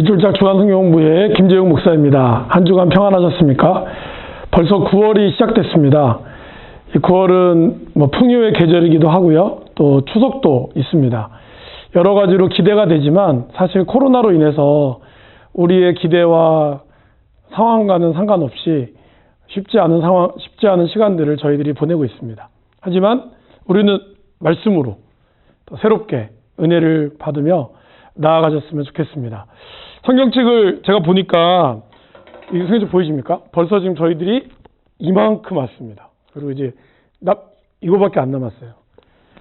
밑줄짝 주간성경공부의 김재용 목사입니다. 한 주간 평안하셨습니까? 벌써 9월이 시작됐습니다. 이 9월은 풍유의 계절이기도 하고요. 또 추석도 있습니다. 여러 가지로 기대가 되지만 사실 코로나로 인해서 우리의 기대와 상황과는 상관없이 쉽지 않은 시간들을 저희들이 보내고 있습니다. 하지만 우리는 말씀으로 또 새롭게 은혜를 받으며 나아가셨으면 좋겠습니다. 성경책을 제가 보니까 이 성경책 보이십니까? 벌써 지금 저희들이 이만큼 왔습니다. 그리고 이제 이거밖에 안 남았어요.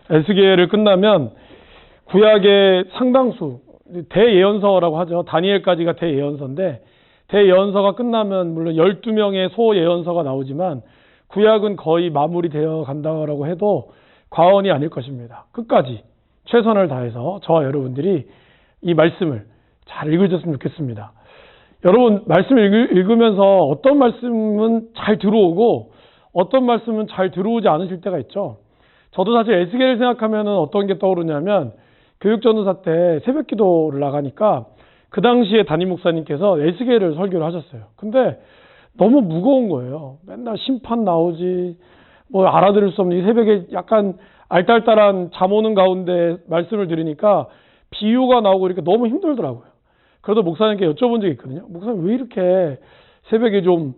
에스겔을 끝나면 구약의 상당수 대예언서라고 하죠. 다니엘까지가 대예언서인데 대예언서가 끝나면 물론 12명의 소예언서가 나오지만 구약은 거의 마무리되어 간다고 해도 과언이 아닐 것입니다. 끝까지 최선을 다해서 저와 여러분들이 이 말씀을 잘 읽으셨으면 좋겠습니다. 여러분 말씀을 읽으면서 어떤 말씀은 잘 들어오고 어떤 말씀은 잘 들어오지 않으실 때가 있죠. 저도 사실 에스겔을 생각하면 어떤 게 떠오르냐면 교육전도사 때 새벽 기도를 나가니까 그 당시에 담임 목사님께서 에스겔을 설교를 하셨어요. 근데 너무 무거운 거예요. 맨날 심판 나오지 알아들을 수 없는 이 새벽에 약간 알딸딸한 잠 오는 가운데 말씀을 들으니까 비유가 나오고 이렇게 너무 힘들더라고요. 그래도 목사님께 여쭤본 적이 있거든요. 목사님 왜 이렇게 새벽에 좀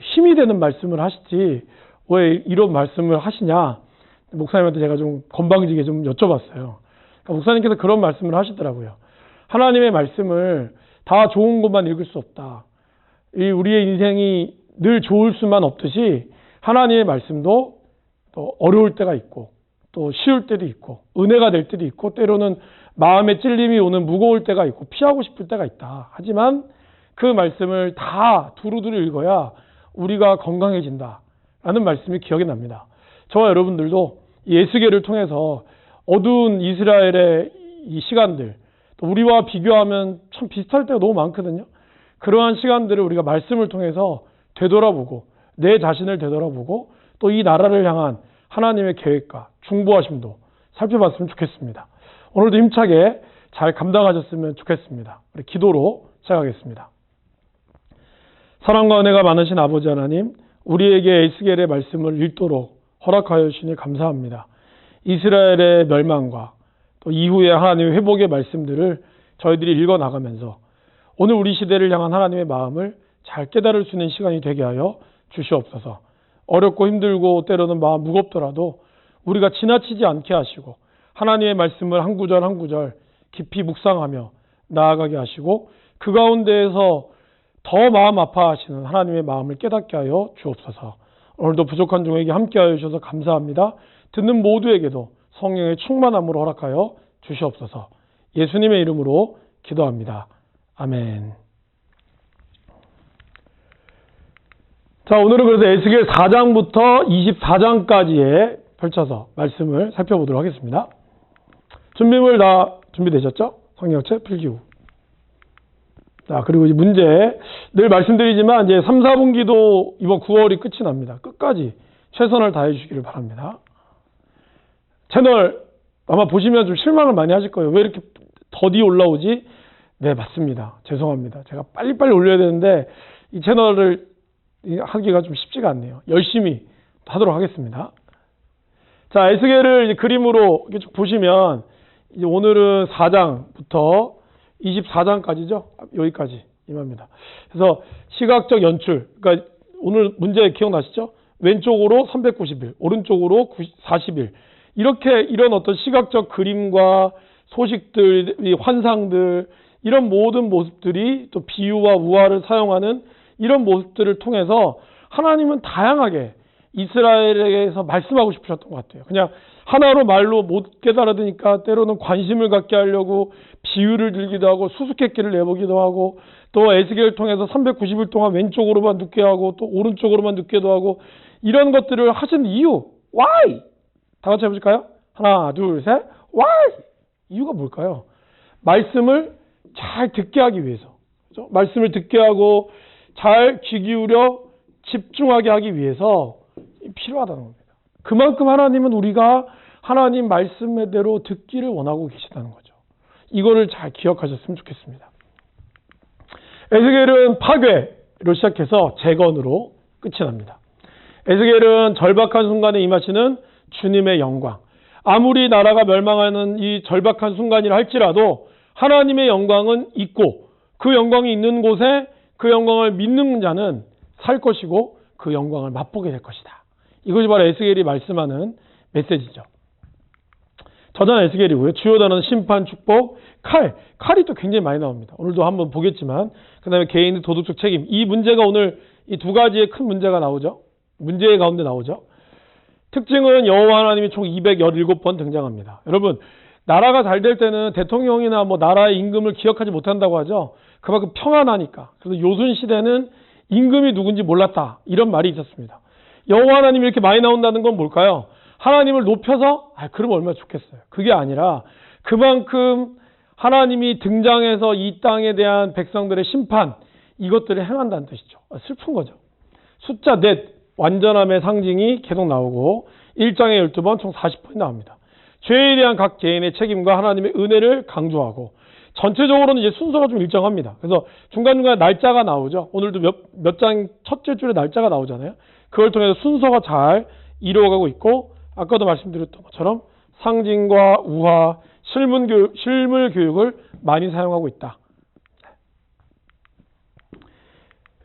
힘이 되는 말씀을 하시지 왜 이런 말씀을 하시냐. 목사님한테 제가 좀 건방지게 좀 여쭤봤어요. 그러니까 목사님께서 그런 말씀을 하시더라고요. 하나님의 말씀을 다 좋은 것만 읽을 수 없다. 우리의 인생이 늘 좋을 수만 없듯이 하나님의 말씀도 또 어려울 때가 있고 또 쉬울 때도 있고 은혜가 될 때도 있고 때로는 마음의 찔림이 오는 무거울 때가 있고 피하고 싶을 때가 있다. 하지만 그 말씀을 다 두루두루 읽어야 우리가 건강해진다. 라는 말씀이 기억이 납니다. 저와 여러분들도 이 에스겔을 통해서 어두운 이스라엘의 이 시간들 또 우리와 비교하면 참 비슷할 때가 너무 많거든요. 그러한 시간들을 우리가 말씀을 통해서 되돌아보고 내 자신을 되돌아보고 또 이 나라를 향한 하나님의 계획과 중보하심도 살펴봤으면 좋겠습니다. 오늘도 힘차게 잘 감당하셨으면 좋겠습니다. 우리 기도로 시작하겠습니다. 사랑과 은혜가 많으신 아버지 하나님, 우리에게 에스겔의 말씀을 읽도록 허락하여 주시니 감사합니다. 이스라엘의 멸망과 또 이후에 하나님의 회복의 말씀들을 저희들이 읽어나가면서 오늘 우리 시대를 향한 하나님의 마음을 잘 깨달을 수 있는 시간이 되게 하여 주시옵소서. 어렵고 힘들고 때로는 마음 무겁더라도 우리가 지나치지 않게 하시고 하나님의 말씀을 한 구절 한 구절 깊이 묵상하며 나아가게 하시고 그 가운데에서 더 마음 아파하시는 하나님의 마음을 깨닫게 하여 주옵소서. 오늘도 부족한 종에게 함께하여 주셔서 감사합니다. 듣는 모두에게도 성령의 충만함으로 허락하여 주시옵소서. 예수님의 이름으로 기도합니다. 아멘. 자, 오늘은 그래서 에스겔 4장부터 24장까지의 펼쳐서 말씀을 살펴보도록 하겠습니다. 준비물 다 준비되셨죠? 성경책 필기후. 자, 그리고 이제 문제. 늘 말씀드리지만 이제 3, 4분기도 이번 9월이 끝이 납니다. 끝까지 최선을 다해 주시기를 바랍니다. 채널 아마 보시면 좀 실망을 많이 하실 거예요. 왜 이렇게 더디 올라오지? 네, 맞습니다. 죄송합니다. 제가 빨리빨리 올려야 되는데 이 채널을 하기가 좀 쉽지가 않네요. 열심히 하도록 하겠습니다. 자, 에스겔을 이제 그림으로 이렇게 쭉 보시면 이제 오늘은 4장부터 24장까지죠. 여기까지 임합니다. 그래서 시각적 연출. 그러니까 오늘 문제 기억나시죠? 왼쪽으로 390일, 오른쪽으로 40일. 이렇게 이런 어떤 시각적 그림과 소식들, 환상들, 이런 모든 모습들이 또 비유와 우화를 사용하는 이런 모습들을 통해서 하나님은 다양하게 이스라엘에게서 말씀하고 싶으셨던 것 같아요. 그냥 하나로 말로 못 깨달아드니까 때로는 관심을 갖게 하려고 비유를 들기도 하고 수수께끼를 내보기도 하고 또 에스겔을 통해서 390일 동안 왼쪽으로만 눕게 하고 또 오른쪽으로만 눕게도 하고 이런 것들을 하신 이유 why? 다 같이 해보실까요? 하나 둘 셋 why? 이유가 뭘까요? 말씀을 잘 듣게 하기 위해서 그렇죠? 말씀을 듣게 하고 잘 귀 기울여 집중하게 하기 위해서 필요하다는 겁니다. 그만큼 하나님은 우리가 하나님 말씀대로 듣기를 원하고 계시다는 거죠. 이거를 잘 기억하셨으면 좋겠습니다. 에스겔은 파괴로 시작해서 재건으로 끝이 납니다. 에스겔은 절박한 순간에 임하시는 주님의 영광. 아무리 나라가 멸망하는 이 절박한 순간이라 할지라도 하나님의 영광은 있고 그 영광이 있는 곳에 그 영광을 믿는 자는 살 것이고 그 영광을 맛보게 될 것이다. 이것이 바로 에스겔이 말씀하는 메시지죠. 저자는 에스겔이고요. 주요 단어는 심판, 축복, 칼이 또 굉장히 많이 나옵니다. 오늘도 한번 보겠지만 그 다음에 개인의 도덕적 책임. 이 문제가 오늘 이 두 가지의 큰 문제가 나오죠. 문제 가운데 나오죠. 특징은 여호와 하나님이 총 217번 등장합니다. 여러분, 나라가 잘 될 때는 대통령이나 뭐 나라의 임금을 기억하지 못한다고 하죠. 그만큼 평안하니까. 그래서 요순 시대는 임금이 누군지 몰랐다. 이런 말이 있었습니다. 여호와 하나님이 이렇게 많이 나온다는 건 뭘까요? 하나님을 높여서 그러면 얼마나 좋겠어요. 그게 아니라 그만큼 하나님이 등장해서 이 땅에 대한 백성들의 심판 이것들을 행한다는 뜻이죠. 슬픈 거죠. 숫자 넷 완전함의 상징이 계속 나오고 1장에 12번 총 40번이 나옵니다. 죄에 대한 각 개인의 책임과 하나님의 은혜를 강조하고 전체적으로는 이제 순서가 좀 일정합니다. 그래서 중간중간에 날짜가 나오죠. 오늘도 몇 장 첫째 줄에 날짜가 나오잖아요. 그걸 통해서 순서가 잘 이루어가고 있고 아까도 말씀드렸던 것처럼 상징과 우화, 실물 교육을 많이 사용하고 있다.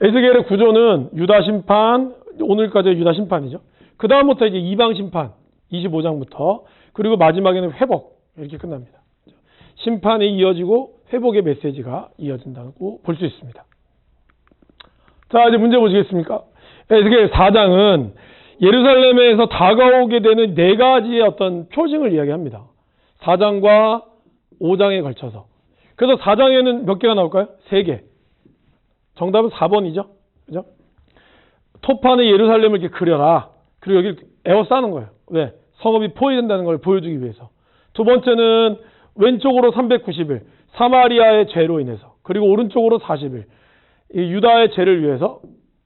에스겔의 구조는 유다 심판, 오늘까지의 유다 심판이죠. 그 다음부터 이제 이방 심판, 25장부터 그리고 마지막에는 회복 이렇게 끝납니다. 심판이 이어지고 회복의 메시지가 이어진다고 볼 수 있습니다. 자, 이제 문제 보시겠습니까? 에스겔 4장은 예루살렘에서 다가오게 되는 네 가지의 어떤 표징을 이야기합니다. 4장과 5장에 걸쳐서. 그래서 4장에는 몇 개가 나올까요? 3개. 정답은 4번이죠. 그죠? 토판에 예루살렘을 이렇게 그려라. 그리고 여기 에워싸는 거예요. 왜? 성읍이 포위된다는 걸 보여주기 위해서. 두 번째는 왼쪽으로 390일, 사마리아의 죄로 인해서. 그리고 오른쪽으로 40일, 이 유다의 죄를 위해서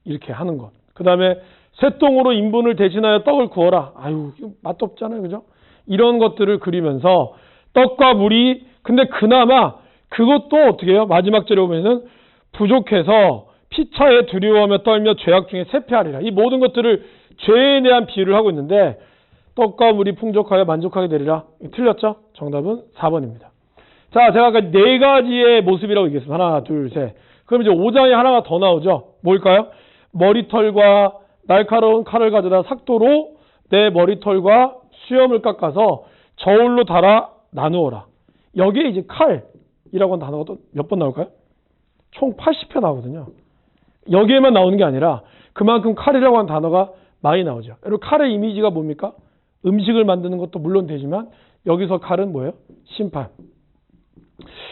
이렇게 하는 것. 그 다음에 쇠똥으로 인분을 대신하여 떡을 구워라. 아유, 맛도 없잖아요. 그죠? 이런 것들을 그리면서 떡과 물이, 근데 그나마 그것도 어떻게 해요? 마지막 절에 보면은 부족해서 피차에 두려워하며 떨며 죄악 중에 쇠폐하리라. 이 모든 것들을 죄에 대한 비유를 하고 있는데 떡과 물이 풍족하여 만족하게 되리라. 틀렸죠? 정답은 4번입니다. 자, 제가 아까 네 가지의 모습이라고 얘기했습니다. 하나, 둘, 셋. 그럼 이제 5장에 하나가 더 나오죠. 뭘까요? 머리털과 날카로운 칼을 가져다 삭도로 내 머리털과 수염을 깎아서 저울로 달아 나누어라. 여기에 이제 칼이라고 하는 단어가 또 몇 번 나올까요? 총 80회 나오거든요. 여기에만 나오는 게 아니라 그만큼 칼이라고 하는 단어가 많이 나오죠. 여러분, 칼의 이미지가 뭡니까? 음식을 만드는 것도 물론 되지만 여기서 칼은 뭐예요? 심판.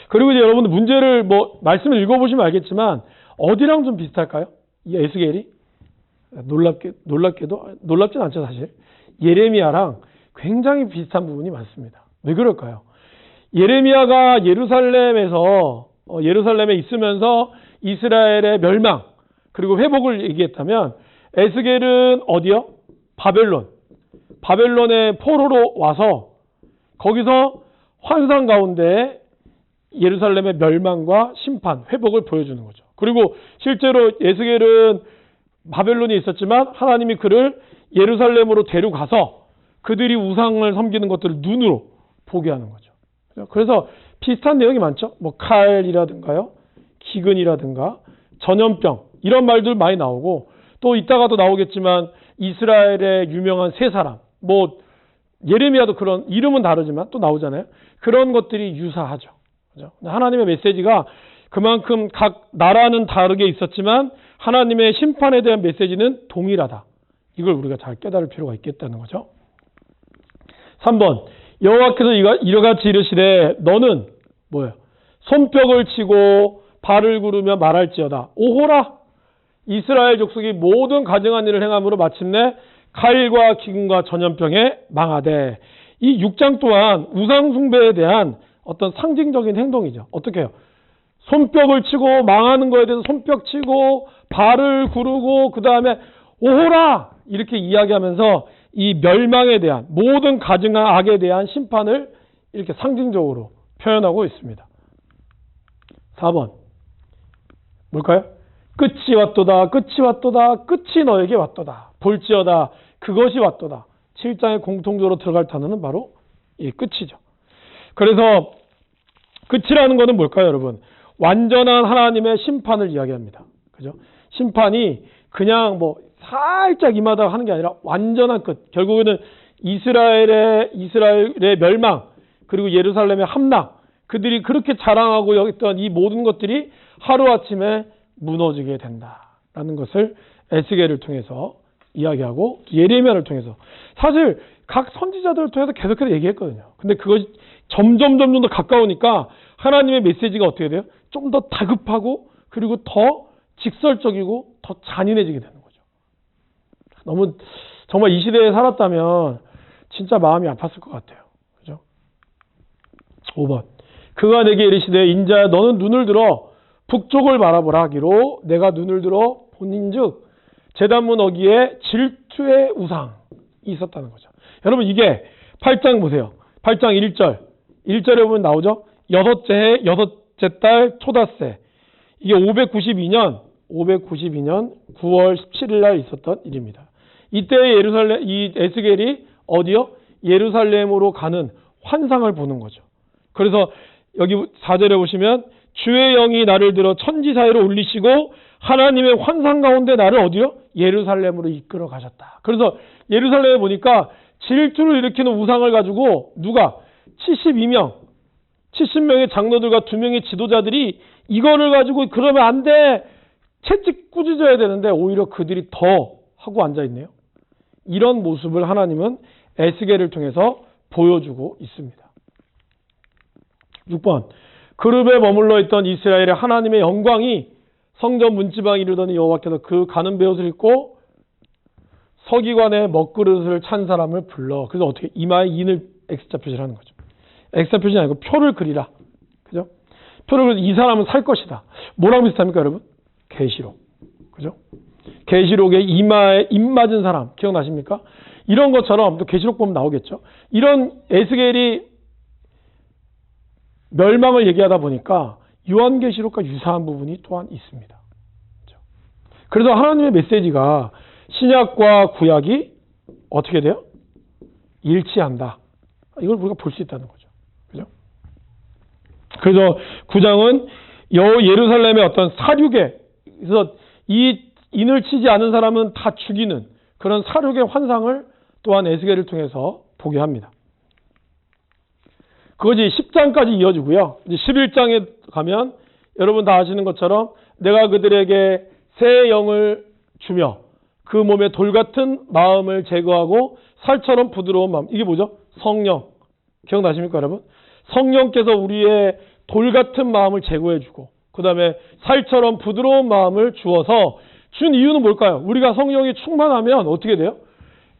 그리고 이제 여러분들 문제를 말씀을 읽어보시면 알겠지만 어디랑 좀 비슷할까요? 이 에스겔이 놀랍진 않죠, 사실. 예레미야랑 굉장히 비슷한 부분이 많습니다. 왜 그럴까요? 예레미야가 예루살렘에 있으면서 이스라엘의 멸망 그리고 회복을 얘기했다면 에스겔은 어디요? 바벨론의 포로로 와서 거기서 환상 가운데 예루살렘의 멸망과 심판, 회복을 보여주는 거죠. 그리고 실제로 에스겔은 바벨론에 있었지만 하나님이 그를 예루살렘으로 데려가서 그들이 우상을 섬기는 것들을 눈으로 보게 하는 거죠. 그래서 비슷한 내용이 많죠. 칼이라든가요, 기근이라든가 전염병 이런 말들 많이 나오고 또 이따가도 나오겠지만 이스라엘의 유명한 세 사람, 예레미야도 그런 이름은 다르지만 또 나오잖아요. 그런 것들이 유사하죠. 그죠? 하나님의 메시지가 그만큼 각 나라는 다르게 있었지만 하나님의 심판에 대한 메시지는 동일하다. 이걸 우리가 잘 깨달을 필요가 있겠다는 거죠. 3번. 여호와께서 이러같이 이르시되 너는 손뼉을 치고 발을 구르며 말할지어다. 오호라. 이스라엘 족속이 모든 가증한 일을 행함으로 마침내 칼과 기근과 전염병에 망하되. 이 6장 또한 우상 숭배에 대한 어떤 상징적인 행동이죠. 어떻게 해요? 손뼉을 치고 망하는 거에 대해서 손뼉 치고 발을 구르고 그 다음에 오호라 이렇게 이야기하면서 이 멸망에 대한 모든 가증한 악에 대한 심판을 이렇게 상징적으로 표현하고 있습니다. 4번. 뭘까요? 끝이 왔도다. 끝이 왔도다. 끝이 너에게 왔도다. 볼지어다. 그것이 왔도다. 7장에 공통적으로 들어갈 단어는 바로 이 끝이죠. 그래서 끝이라는 것은 뭘까요, 여러분? 완전한 하나님의 심판을 이야기합니다. 그죠? 심판이 그냥 뭐 살짝 임하다가 하는 게 아니라 완전한 끝. 결국에는 이스라엘의 멸망, 그리고 예루살렘의 함락, 그들이 그렇게 자랑하고 여겼던 이 모든 것들이 하루아침에 무너지게 된다라는 것을 에스겔을 통해서 이야기하고 예레미야를 통해서 사실 각 선지자들을 통해서 계속해서 얘기했거든요. 근데 그것이 점점 더 가까우니까 하나님의 메시지가 어떻게 돼요? 좀 더 다급하고 그리고 더 직설적이고 더 잔인해지게 되는 거죠. 너무 정말 이 시대에 살았다면 진짜 마음이 아팠을 것 같아요. 그죠? 5번. 그가 내게 이르시되 인자야 너는 눈을 들어 북쪽을 바라보라 하기로 내가 눈을 들어 본인즉 제단문 어기에 질투의 우상이 있었다는 거죠. 여러분 이게 8장 보세요. 8장 1절. 1절에 보면 나오죠. 여섯째 해 여섯째 달 초닷새. 이게 592년 9월 17일 날 있었던 일입니다. 이때 이 에스겔이 어디요? 예루살렘으로 가는 환상을 보는 거죠. 그래서 여기 4절에 보시면 주의 영이 나를 들어 천지 사이로 올리시고 하나님의 환상 가운데 나를 어디요? 예루살렘으로 이끌어 가셨다. 그래서 예루살렘에 보니까 질투를 일으키는 우상을 가지고 누가 70명의 장로들과 2명의 지도자들이 이거를 가지고 그러면 안 돼. 채찍 꾸짖어야 되는데 오히려 그들이 더 하고 앉아있네요. 이런 모습을 하나님은 에스겔을 통해서 보여주고 있습니다. 6번. 그룹에 머물러 있던 이스라엘의 하나님의 영광이 성전 문지방에 이르더니 여호와께서 그 가는 베옷을 입고 서기관의 먹그릇을 찬 사람을 불러. 그래서 어떻게 이마에 인을 X자 표시를 하는 거죠. X자 표시는 아니고 표를 그리라. 그죠? 표를 그려서 이 사람은 살 것이다. 뭐랑 비슷합니까, 여러분? 계시록. 그죠? 계시록에 이마에 입 맞은 사람 기억나십니까? 이런 것처럼 또 계시록 보면 나오겠죠. 이런 에스겔이 멸망을 얘기하다 보니까 요한계시록과 유사한 부분이 또한 있습니다. 그래서 하나님의 메시지가 신약과 구약이 어떻게 돼요? 일치한다. 이걸 우리가 볼 수 있다는 거죠. 그죠? 그래서 9장은 예루살렘의 어떤 사륙에, 그래서 이 인을 치지 않은 사람은 다 죽이는 그런 사륙의 환상을 또한 에스겔을 통해서 보게 합니다. 그것이 10장까지 이어지고요. 이제 11장에 가면 여러분 다 아시는 것처럼 내가 그들에게 새 영을 주며 그 몸에 돌 같은 마음을 제거하고 살처럼 부드러운 마음. 이게 뭐죠? 성령. 기억나십니까, 여러분? 성령께서 우리의 돌 같은 마음을 제거해주고 그 다음에 살처럼 부드러운 마음을 주어서 준 이유는 뭘까요? 우리가 성령이 충만하면 어떻게 돼요?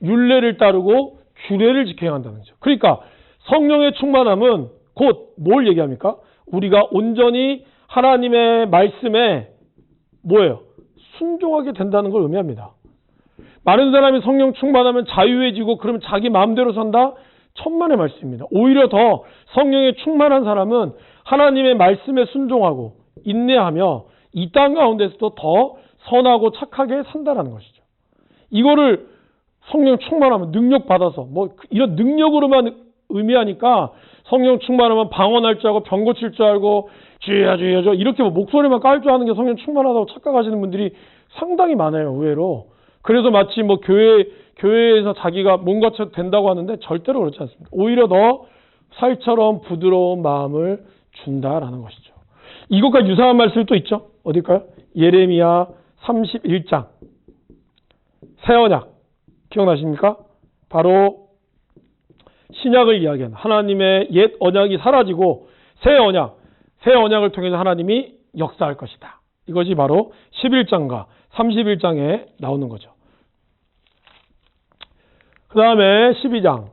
율례를 따르고 규례를 지켜야 한다는 거죠. 그러니까 성령의 충만함은 곧 뭘 얘기합니까? 우리가 온전히 하나님의 말씀에 뭐예요? 순종하게 된다는 걸 의미합니다. 많은 사람이 성령 충만하면 자유해지고 그러면 자기 마음대로 산다? 천만의 말씀입니다. 오히려 더 성령에 충만한 사람은 하나님의 말씀에 순종하고 인내하며 이 땅 가운데서도 더 선하고 착하게 산다는 것이죠. 이거를 성령 충만하면 능력 받아서 뭐 이런 능력으로만 의미하니까 성령 충만하면 방언할 줄 알고 병 고칠 줄 알고 주여 주여 이렇게 뭐 목소리만 깔 줄 아는 게 성령 충만하다고 착각하시는 분들이 상당히 많아요. 의외로. 그래서 마치 뭐 교회에서 자기가 뭔가 된다고 하는데 절대로 그렇지 않습니다. 오히려 더 살처럼 부드러운 마음을 준다라는 것이죠. 이것과 유사한 말씀이 또 있죠. 어딜까요? 예레미야 31장. 새 언약. 기억나십니까? 바로 신약을 이야기하는 하나님의 옛 언약이 사라지고 새 언약을 통해서 하나님이 역사할 것이다. 이것이 바로 11장과 31장에 나오는 거죠. 그 다음에 12장.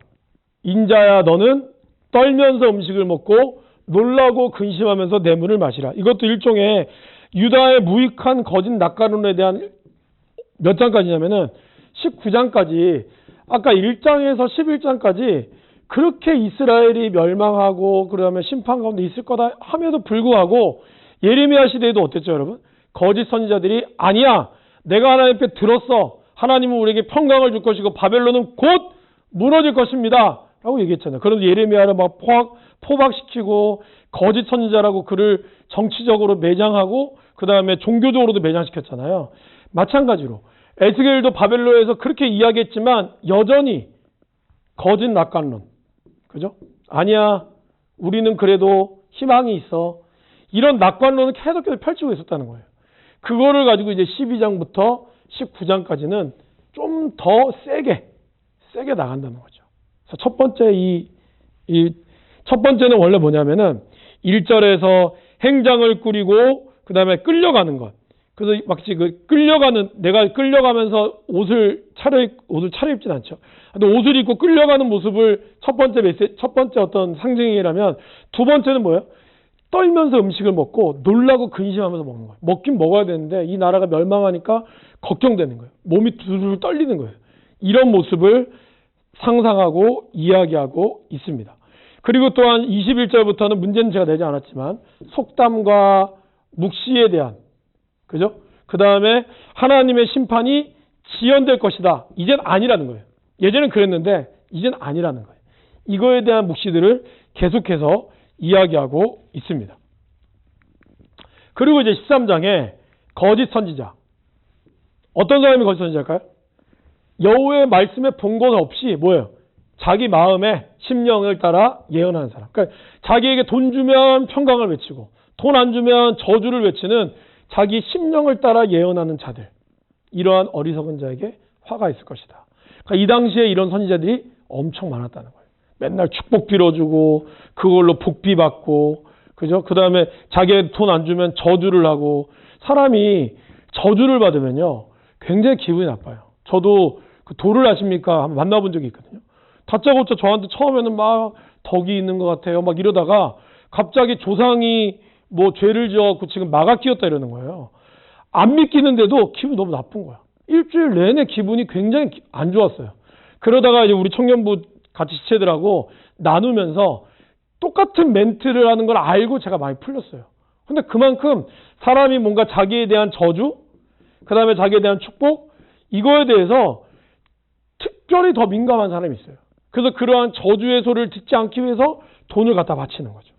인자야 너는 떨면서 음식을 먹고 놀라고 근심하면서 내 물을 마시라. 이것도 일종의 유다의 무익한 거짓 낯가림에 대한 몇 장까지냐면은 19장까지 아까 1장에서 11장까지 그렇게 이스라엘이 멸망하고 그러면 심판 가운데 있을 거다 함에도 불구하고 예레미야 시대에도 어땠죠, 여러분? 거짓 선지자들이 아니야. 내가 하나님 앞에 들었어. 하나님은 우리에게 평강을 줄 것이고 바벨론은 곧 무너질 것입니다. 라고 얘기했잖아요. 그런데 예레미야를 막 포박시키고 거짓 선지자라고 그를 정치적으로 매장하고 그 다음에 종교적으로도 매장시켰잖아요. 마찬가지로 에스겔도 바벨론에서 그렇게 이야기했지만 여전히 거짓 낙관론. 그죠? 아니야. 우리는 그래도 희망이 있어. 이런 낙관론을 계속 펼치고 있었다는 거예요. 그거를 가지고 이제 12장부터 19장까지는 좀 더 세게 나간다는 거죠. 그래서 첫 번째 첫 번째는 원래 뭐냐면은 1절에서 행장을 꾸리고 그 다음에 끌려가는 것. 그래서 마치 내가 끌려가면서 옷을 차려입진 않죠. 근데 옷을 입고 끌려가는 모습을 첫 번째 어떤 상징이라면 두 번째는 뭐예요? 떨면서 음식을 먹고 놀라고 근심하면서 먹는 거예요. 먹긴 먹어야 되는데 이 나라가 멸망하니까 걱정되는 거예요. 몸이 두루두루 떨리는 거예요. 이런 모습을 상상하고 이야기하고 있습니다. 그리고 또한 21절부터는 문제는 제가 내지 않았지만 속담과 묵시에 대한 그죠? 그 다음에 하나님의 심판이 지연될 것이다. 이젠 아니라는 거예요. 예전엔 그랬는데 이젠 아니라는 거예요. 이거에 대한 묵시들을 계속해서 이야기하고 있습니다. 그리고 이제 13장에 거짓 선지자. 어떤 사람이 거짓 선지자일까요? 여호와의 말씀에 본것 없이 뭐예요? 자기 마음의 심령을 따라 예언하는 사람. 그러니까 자기에게 돈 주면 평강을 외치고 돈 안 주면 저주를 외치는 자기 심령을 따라 예언하는 자들. 이러한 어리석은 자에게 화가 있을 것이다. 그러니까 이 당시에 이런 선지자들이 엄청 많았다는 거예요. 맨날 축복 빌어주고 그걸로 복비 받고 그죠? 그 다음에 자기 돈 안 주면 저주를 하고 사람이 저주를 받으면요 굉장히 기분이 나빠요. 저도 그 도를 아십니까? 한번 만나본 적이 있거든요. 다짜고짜 저한테 처음에는 막 덕이 있는 것 같아요. 막 이러다가 갑자기 조상이 뭐 죄를 지었고 지금 마가 끼었다 이러는 거예요. 안 믿기는데도 기분이 너무 나쁜 거야. 일주일 내내 기분이 굉장히 안 좋았어요. 그러다가 이제 우리 청년부 같이 지체들하고 나누면서 똑같은 멘트를 하는 걸 알고 제가 많이 풀렸어요. 근데 그만큼 사람이 뭔가 자기에 대한 저주, 그 다음에 자기에 대한 축복, 이거에 대해서 특별히 더 민감한 사람이 있어요. 그래서 그러한 저주의 소리를 듣지 않기 위해서 돈을 갖다 바치는 거죠.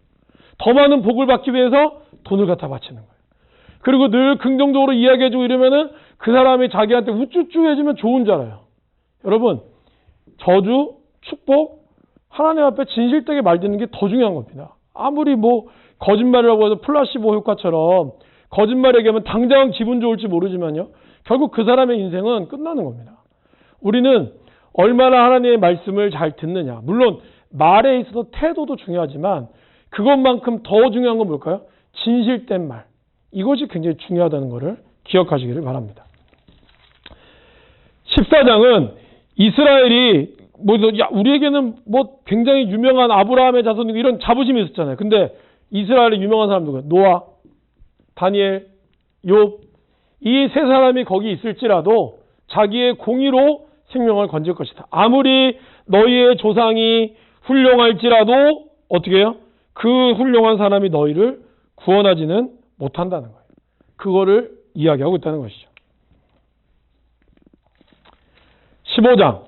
더 많은 복을 받기 위해서 돈을 갖다 바치는 거예요. 그리고 늘 긍정적으로 이야기해주고 이러면은 그 사람이 자기한테 우쭈쭈 해주면 좋은 줄 알아요. 여러분, 저주, 축복, 하나님 앞에 진실되게 말듣는 게 더 중요한 겁니다. 아무리 뭐 거짓말이라고 해서 플라시보 효과처럼 거짓말 얘기하면 당장 기분 좋을지 모르지만요. 결국 그 사람의 인생은 끝나는 겁니다. 우리는 얼마나 하나님의 말씀을 잘 듣느냐. 물론 말에 있어서 태도도 중요하지만 그것만큼 더 중요한 건 뭘까요? 진실된 말. 이것이 굉장히 중요하다는 것을 기억하시기를 바랍니다. 14장은 이스라엘이 우리에게는 굉장히 유명한 아브라함의 자손이고 이런 자부심이 있었잖아요. 근데 이스라엘의 유명한 사람들은 노아, 다니엘, 욥 이 세 사람이 거기 있을지라도 자기의 공의로 생명을 건질 것이다. 아무리 너희의 조상이 훌륭할지라도 어떻게 해요? 그 훌륭한 사람이 너희를 구원하지는 못한다는 거예요. 그거를 이야기하고 있다는 것이죠. 15장.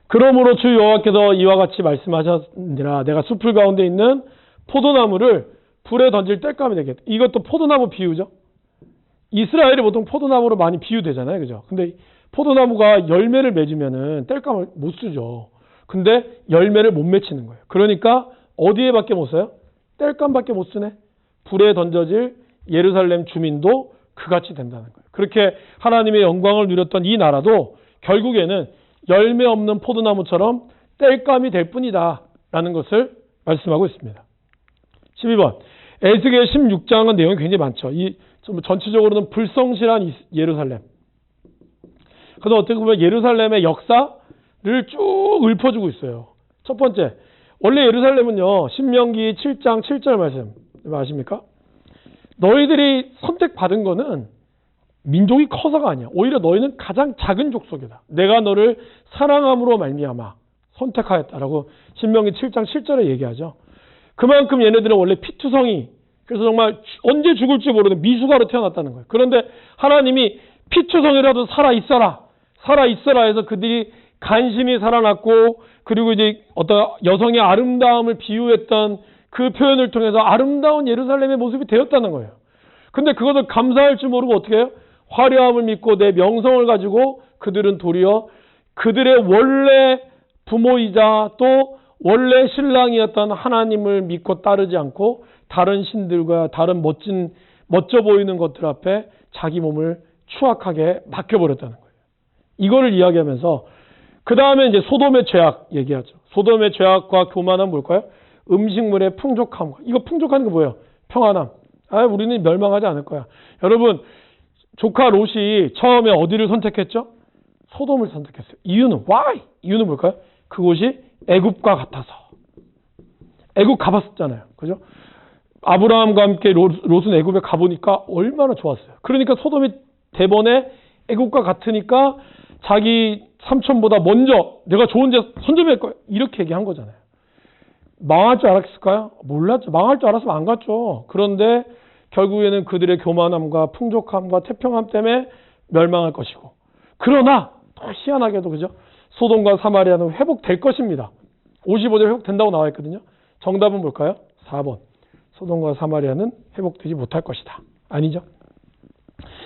그러므로 주 여호와께서 이와 같이 말씀하셨느니라. 내가 숲을 가운데 있는 포도나무를 불에 던질 땔감이 되겠다. 이것도 포도나무 비유죠. 이스라엘이 보통 포도나무로 많이 비유되잖아요. 그죠? 근데 포도나무가 열매를 맺으면은 땔감을 못 쓰죠. 근데 열매를 못 맺히는 거예요. 그러니까 어디에 밖에 못 써요? 땔감밖에 못 쓰네. 불에 던져질 예루살렘 주민도 그같이 된다는 거예요. 그렇게 하나님의 영광을 누렸던 이 나라도 결국에는 열매 없는 포도나무처럼 땔감이 될 뿐이다 라는 것을 말씀하고 있습니다. 12번. 에스겔 16장은 내용이 굉장히 많죠. 전체적으로는 불성실한 예루살렘. 그래서 어떻게 보면 예루살렘의 역사를 쭉 읊어주고 있어요. 첫 번째, 원래 예루살렘은요, 신명기 7장 7절 말씀 아십니까? 너희들이 선택받은 거는 민족이 커서가 아니야. 오히려 너희는 가장 작은 족속이다. 내가 너를 사랑함으로 말미암아 선택하였다라고 신명기 7장 7절에 얘기하죠. 그만큼 얘네들은 원래 피투성이, 그래서 정말 언제 죽을지 모르는 미숙아로 태어났다는 거예요. 그런데 하나님이 피투성이라도 살아있어라 해서 그들이 간신히 살아났고, 그리고 이제 어떤 여성의 아름다움을 비유했던 그 표현을 통해서 아름다운 예루살렘의 모습이 되었다는 거예요. 근데 그것을 감사할 줄 모르고 어떻게 해요? 화려함을 믿고 내 명성을 가지고 그들은 도리어 그들의 원래 부모이자 또 원래 신랑이었던 하나님을 믿고 따르지 않고 다른 신들과 다른 멋져 보이는 것들 앞에 자기 몸을 추악하게 맡겨버렸다는 거예요. 이거를 이야기하면서 그 다음에 이제 소돔의 죄악 얘기하죠. 소돔의 죄악과 교만은 뭘까요? 음식물의 풍족함. 이거 풍족한 게 뭐예요? 평안함. 우리는 멸망하지 않을 거야. 여러분, 조카 롯이 처음에 어디를 선택했죠? 소돔을 선택했어요. 이유는 why? 이유는 뭘까요? 그곳이 애굽과 같아서. 애굽 가봤었잖아요. 그죠? 아브라함과 함께 롯은 애굽에 가보니까 얼마나 좋았어요. 그러니까 소돔이 대번에 애굽과 같으니까 자기 삼촌보다 먼저 내가 좋은 데 선점할 거야. 이렇게 얘기한 거잖아요. 망할 줄 알았을까요? 몰랐죠. 망할 줄 알았으면 안 갔죠. 그런데 결국에는 그들의 교만함과 풍족함과 태평함 때문에 멸망할 것이고. 그러나 또 희한하게도 그죠? 소돔과 사마리아는 회복될 것입니다. 55절 회복된다고 나와 있거든요. 정답은 뭘까요? 4번. 소돔과 사마리아는 회복되지 못할 것이다. 아니죠.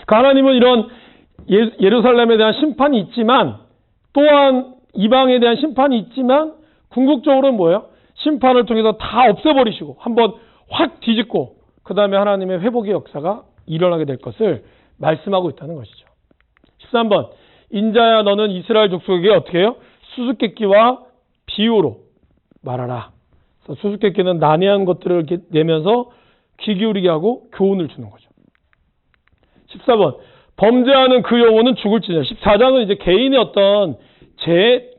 그러니까 하나님은 이런 예루살렘에 대한 심판이 있지만 또한 이방에 대한 심판이 있지만 궁극적으로는 뭐예요? 심판을 통해서 다 없애버리시고 한번 확 뒤집고 그 다음에 하나님의 회복의 역사가 일어나게 될 것을 말씀하고 있다는 것이죠. 13번. 인자야 너는 이스라엘 족속에게 어떻게 해요? 수수께끼와 비유로 말하라. 수수께끼는 난해한 것들을 이렇게 내면서 귀 기울이게 하고 교훈을 주는 거죠. 14번. 범죄하는 그 영혼은 죽을지니라. 14장은 이제 개인의 어떤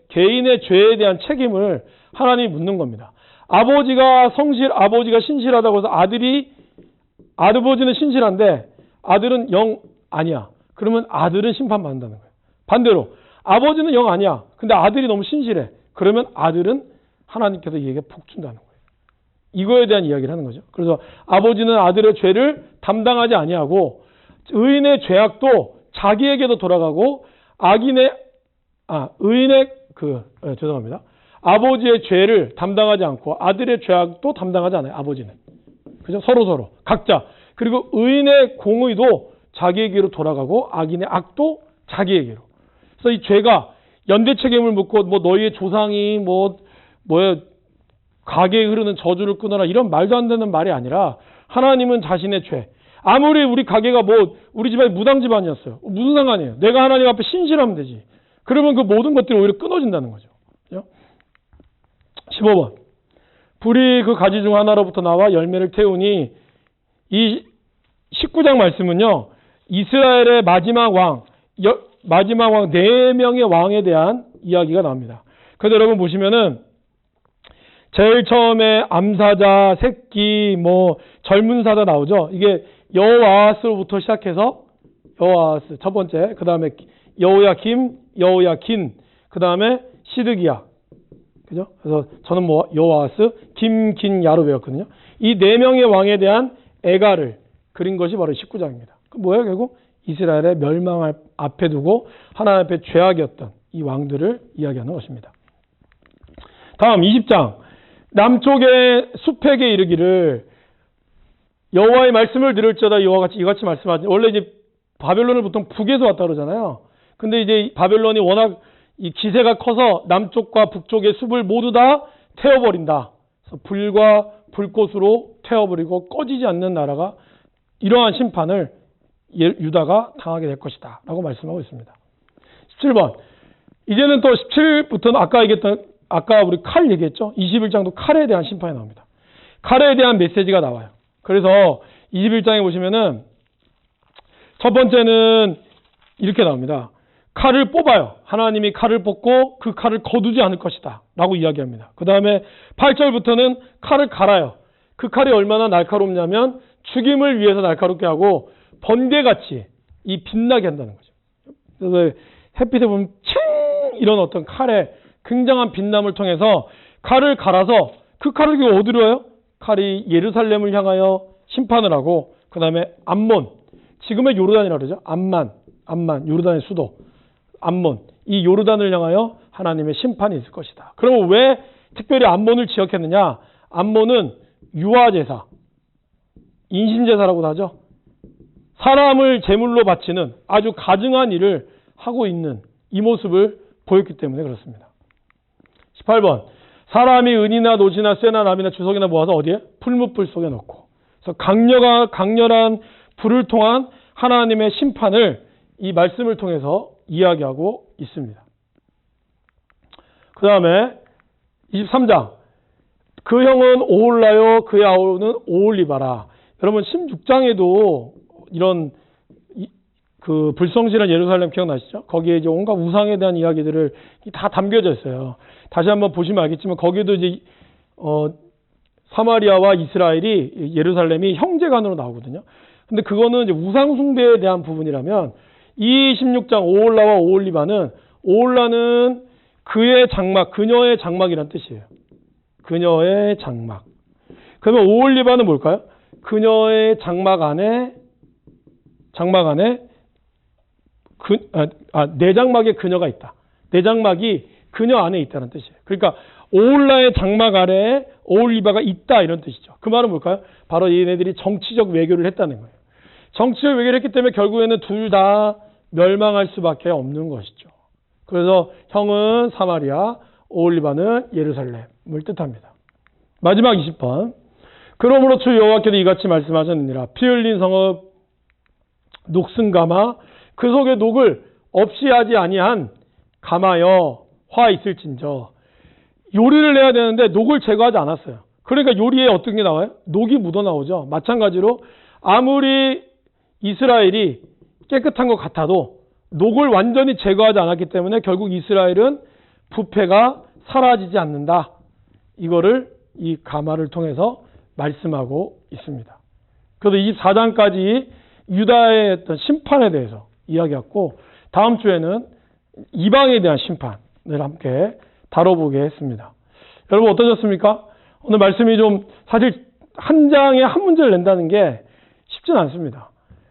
개인의 죄에 대한 책임을 하나님이 묻는 겁니다. 아버지가 신실하다고 해서 아버지는 신실한데 아들은 영 아니야. 그러면 아들은 심판받는다는 거예요. 반대로 아버지는 영 아니야. 근데 아들이 너무 신실해. 그러면 아들은 하나님께서 이에게 복 준다는 거예요. 이거에 대한 이야기를 하는 거죠. 그래서 아버지는 아들의 죄를 담당하지 아니하고 의인의 죄악도 자기에게도 돌아가고 죄송합니다. 아버지의 죄를 담당하지 않고 아들의 죄악도 담당하지 않아요. 아버지는. 그죠? 서로 각자. 그리고 의인의 공의도 자기에게로 돌아가고 악인의 악도 자기에게로. 그래서 이 죄가 연대 책임을 묻고 너희의 조상이 가게에 흐르는 저주를 끊어라 이런 말도 안 되는 말이 아니라 하나님은 자신의 죄. 아무리 우리 가게가 우리 집안이 무당 집안이었어요. 무슨 상관이에요? 내가 하나님 앞에 신실하면 되지. 그러면 그 모든 것들이 오히려 끊어진다는 거죠. 15번. 불이 그 가지 중 하나로부터 나와 열매를 태우니 이 19장 말씀은요. 이스라엘의 마지막 왕 4명의 왕에 대한 이야기가 나옵니다. 그래서 여러분 보시면은 제일 처음에 암사자, 새끼, 젊은 사자 나오죠. 이게 여호아스로부터 시작해서 여호아스 첫 번째, 그 다음에 여호야긴, 그 다음에 시드기야. 그죠? 그래서 저는 여호아스, 긴, 야로 배웠거든요. 이 4명의 왕에 대한 애가를 그린 것이 바로 19장입니다. 그 뭐예요? 결국 이스라엘의 멸망을 앞에 두고 하나님 앞에 죄악이었던 이 왕들을 이야기하는 것입니다. 다음 20장. 남쪽의 숲에게 이르기를 여호와의 말씀을 들을지어다 이같이 말씀하지. 원래 이제 바벨론을 보통 북에서 왔다 그러잖아요. 근데 이제 바벨론이 워낙 이 기세가 커서 남쪽과 북쪽의 숲을 모두 다 태워버린다. 그래서 불과 불꽃으로 태워버리고 꺼지지 않는 나라가 이러한 심판을 유다가 당하게 될 것이다. 라고 말씀하고 있습니다. 17번. 이제는 또 17부터는 아까 우리 칼 얘기했죠? 21장도 칼에 대한 심판이 나옵니다. 칼에 대한 메시지가 나와요. 그래서 21장에 보시면은 첫 번째는 이렇게 나옵니다. 칼을 뽑아요. 하나님이 칼을 뽑고 그 칼을 거두지 않을 것이다. 라고 이야기합니다. 그 다음에 8절부터는 칼을 갈아요. 그 칼이 얼마나 날카롭냐면 죽임을 위해서 날카롭게 하고 번개같이 이 빛나게 한다는 거죠. 그래서 햇빛에 보면 칭! 이런 어떤 칼의 굉장한 빛남을 통해서 칼을 갈아서 그 칼을 어디로 해요? 칼이 예루살렘을 향하여 심판을 하고 그 다음에 암몬, 지금의 요르단이라고 그러죠. 암만, 요르단의 수도 암몬, 이 요르단을 향하여 하나님의 심판이 있을 것이다. 그러면 왜 특별히 암몬을 지역했느냐? 암몬은 유아제사, 인신제사라고도 하죠. 사람을 제물로 바치는 아주 가증한 일을 하고 있는 이 모습을 보였기 때문에 그렇습니다. 18번, 사람이 은이나 노지나 쇠나 나무나 주석이나 모아서 어디에? 풀무불 속에 넣고. 그래서 강렬한 불을 통한 하나님의 심판을 이 말씀을 통해서 이야기하고 있습니다. 그 다음에 23장, 그 형은 오홀라요 그의 아우는 오홀리바라. 여러분 16장에도 이런 그 불성실한 예루살렘 기억나시죠? 거기에 이제 온갖 우상에 대한 이야기들을 다 담겨져 있어요. 다시 한번 보시면 알겠지만 거기에도 이제 사마리아와 이스라엘이 예루살렘이 형제간으로 나오거든요. 근데 그거는 이제 우상 숭배에 대한 부분이라면 이 16장 오홀라와 오홀리바는, 오홀라는 그의 장막, 그녀의 장막이란 뜻이에요. 그녀의 장막. 그러면 오홀리바는 뭘까요? 그녀의 장막 안에 내 장막에 그녀가 있다. 내 장막이 그녀 안에 있다는 뜻이에요. 그러니까 오홀라의 장막 아래에 오홀리바가 있다, 이런 뜻이죠. 그 말은 뭘까요? 바로 얘네들이 정치적 외교를 했다는 거예요. 정치적 외교를 했기 때문에 결국에는 둘 다 멸망할 수밖에 없는 것이죠. 그래서 형은 사마리아, 오홀리바는 예루살렘을 뜻합니다. 마지막 20번. 그러므로 주 여호와께서 이같이 말씀하셨느니라. 피 흘린 성읍 녹슨 가마, 그 속에 녹을 없이 하지 아니한 가마여 화 있을진저. 요리를 해야 되는데 녹을 제거하지 않았어요. 그러니까 요리에 어떤 게 나와요? 녹이 묻어 나오죠. 마찬가지로 아무리 이스라엘이 깨끗한 것 같아도 녹을 완전히 제거하지 않았기 때문에 결국 이스라엘은 부패가 사라지지 않는다. 이거를 이 가마를 통해서 말씀하고 있습니다. 그래서 24장까지 유다의 어떤 심판에 대해서 이야기했고, 다음 주에는 이방에 대한 심판을 함께 다뤄보게 했습니다. 여러분 어떠셨습니까? 오늘 말씀이 좀 사실 한 장에 한 문제를 낸다는 게 쉽진 않습니다.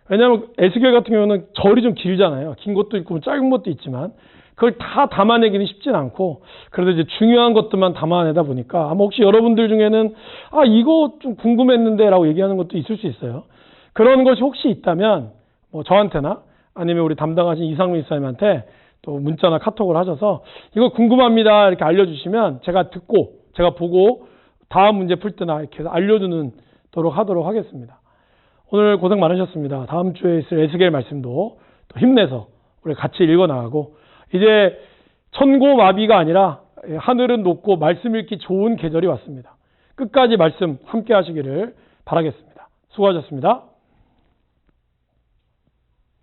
왜냐하면 에스겔 같은 경우는 절이 좀 길잖아요. 긴 것도 있고 짧은 것도 있지만 그걸 다 담아내기는 쉽진 않고, 그래도 이제 중요한 것들만 담아내다 보니까 아마 혹시 여러분들 중에는 이거 좀 궁금했는데 라고 얘기하는 것도 있을 수 있어요. 그런 것이 혹시 있다면 뭐 저한테나 아니면 우리 담당하신 이상민 이사님한테 또 문자나 카톡을 하셔서 이거 궁금합니다 이렇게 알려주시면 제가 듣고 제가 보고 다음 문제 풀 때나 이렇게 알려주는 도록 하도록 하겠습니다. 오늘 고생 많으셨습니다. 다음 주에 있을 에스겔 말씀도 또 힘내서 우리 같이 읽어나가고, 이제 천고마비가 아니라 하늘은 높고 말씀 읽기 좋은 계절이 왔습니다. 끝까지 말씀 함께 하시기를 바라겠습니다. 수고하셨습니다.